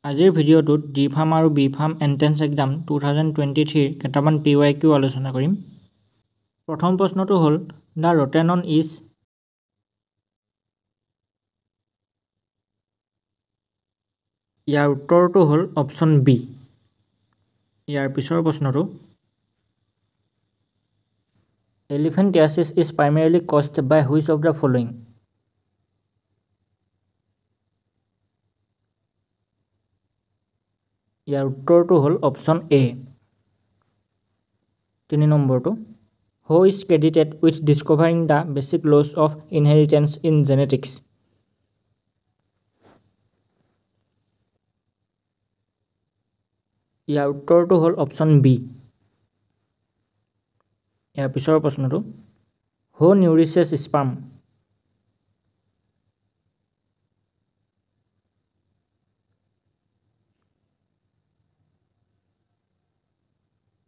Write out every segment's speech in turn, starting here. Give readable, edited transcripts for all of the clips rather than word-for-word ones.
আজিৰ ভিডিঅ'টোত D farm আৰু বি ফাৰ্ম এন্ট্ৰেন্স এক্সাম 2023 কেইটামান PYQ আলোচনা কৰিম। প্ৰথম প্ৰশ্নটো হ'ল দ্য ৰটেনন ইজ ইয়াৰ উত্তৰটো হ'ল অপশ্যন বি। ইয়াৰ পিছৰ প্ৰশ্নটো elephantiasis is primarily caused by which of the following. ইয়াৰ উত্তৰটো হ'ল অপশ্যন এ। 3 নম্বৰটো who is credited with discovering the basic laws of inheritance in genetics. ইয়াৰ উত্তৰটো হ'ল অপশ্যন বি। ইয়াৰ পিছৰ প্ৰশ্নটো হু নিউৰিচেছ স্পাৰ্ম।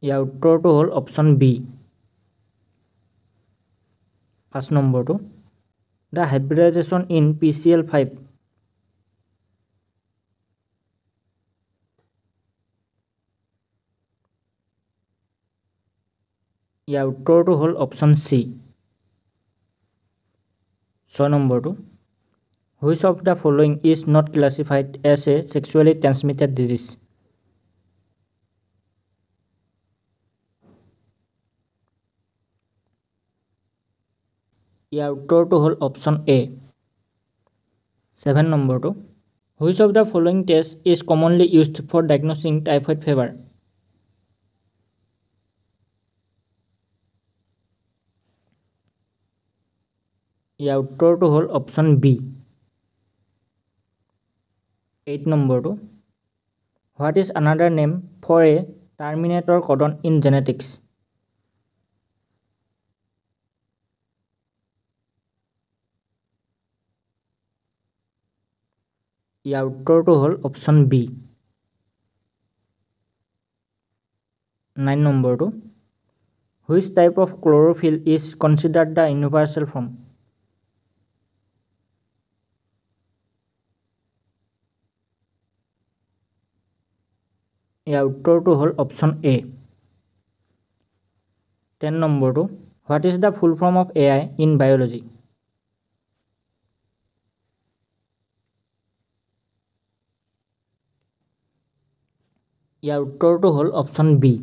ইয়াৰ উত্তৰটো হ'ল অপশ্যন বি। 5 নম্বৰটো দ্য হাইব্ৰিডাইজেশ্যন ইন PCL5। ইয়াৰ উত্তৰটো হ'ল অপশ্যন চি। 6 নম্বৰটো which of the following is not classified as a sexually transmitted disease. ইয়াৰ উত্তৰটো হ'ল অপশ্যন এ। 7 নম্বৰটো which of the following test is commonly used for diagnosing typhoid fever. ইয়াৰ উত্তৰটো হ'ল অপশ্যন বি। 8 নম্বৰটো what is another name for a terminator codon in genetics. ইয়াৰ উত্তৰটো হ'ল অপশ্যন বি। 9 নম্বৰটো which type of chlorophyll is considered the universal form. ইয়াৰ উত্তৰটো হ'ল অপশ্যন এ। 10 নম্বৰটো what is the full form of AI in biology. ইয়াৰ উত্তৰটো হ'ল অপশ্যন বি।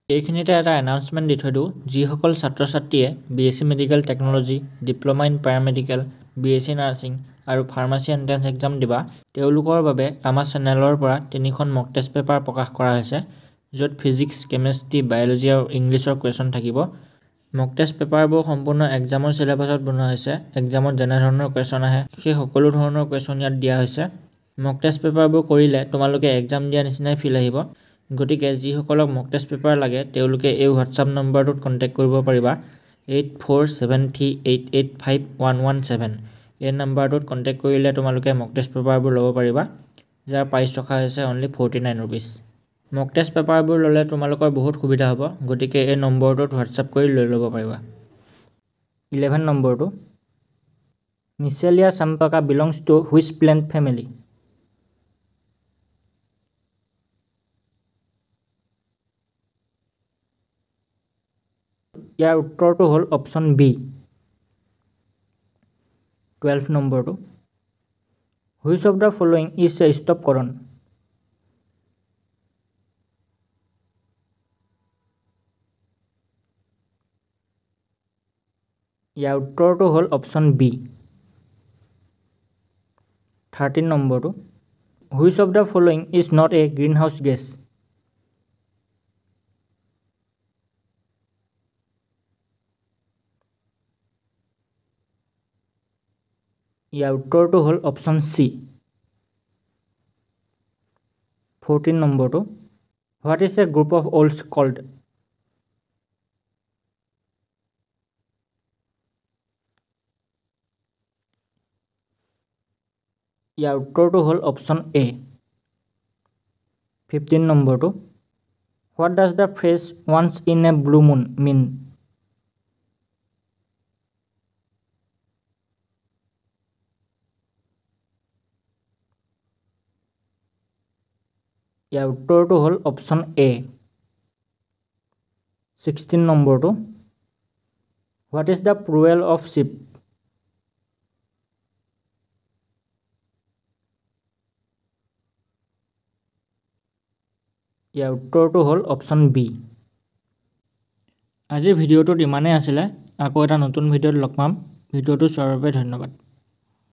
এইখিনিতে এটা এনাউন্সমেণ্ট দি থৈ দিওঁ, যিসকল ছাত্ৰ ছাত্ৰীয়ে BSc medical technology, diploma in paramedical, BSc nursing আৰু ফাৰ্মাচী এণ্ট্ৰেন্স এক্সাম দিবা, তেওঁলোকৰ বাবে আমাৰ চেনেলৰ পৰা 3খন মক টেষ্ট পেপাৰ প্ৰকাশ কৰা হৈছে, য'ত ফিজিক্স, কেমেষ্ট্ৰি, বায়'লজি আৰু ইংলিছৰ কুৱেশ্যন থাকিব। মক টেষ্ট পেপাৰবোৰ সম্পূৰ্ণ এক্সামৰ চিলেবাছত বনোৱা হৈছে। এক্সামত যেনেধৰণৰ কুৱেশ্যন আহে সেই সকলো ধৰণৰ কুৱেশ্যন ইয়াত দিয়া হৈছে। মক টেষ্ট পেপাৰবোৰ কৰিলে তোমালোকে এক্সাম দিয়া নিচিনাই ফিল আহিব। গতিকে যিসকলক মক টেষ্ট পেপাৰ লাগে তেওঁলোকে এই হোৱাটছআপ নম্বৰটোত কণ্টেক্ট কৰিব পাৰিবা 8473885117। এই নম্বৰটোত কণ্টেক্ট কৰিলে তোমালোকে মক টেষ্ট পেপাৰবোৰ ল'ব পাৰিবা, যাৰ প্ৰাইচ ৰখা হৈছে অনলি 49 ৰুপিজ। মক টেষ্ট পেপাৰবোৰ ল'লে তোমালোকৰ বহুত সুবিধা হ'ব, গতিকে এই নম্বৰটোত হোৱাটছআপ কৰি লৈ ল'ব পাৰিবা। 11 নম্বৰটো Michelia champaca belongs to which plant family. ইয়াৰ উত্তৰটো হ'ল অপশ্যন বি। 12 নম্বৰটো which of the following is a stop codon. ইয়াৰ উত্তৰটো হ'ল অপশ্যন বি। 13 নম্বৰটো which of the following is not a greenhouse gas. ইয়াৰ উত্তৰটো হ'ল অপশ্যন চি। 14 নম্বৰটো what is a group of owls called. ইয়াৰ উত্তৰটো হ'ল অপশ্যন এ। 15 নম্বৰটো what does the phrase once in a blue moon mean. ইয়াৰ উত্তৰটো হ'ল অপশ্যন এ 16 নম্বৰটো what is the plural of ship ইয়াৰ উত্তৰটো হ'ল অপশ্যন বি আজিৰ ভিডিঅ'টোত ইমানেই আছিলে আকৌ এটা নতুন ভিডিঅ'ত লগ পাম ভিডিঅ'টো চোৱাৰ বাবে ধন্যবাদ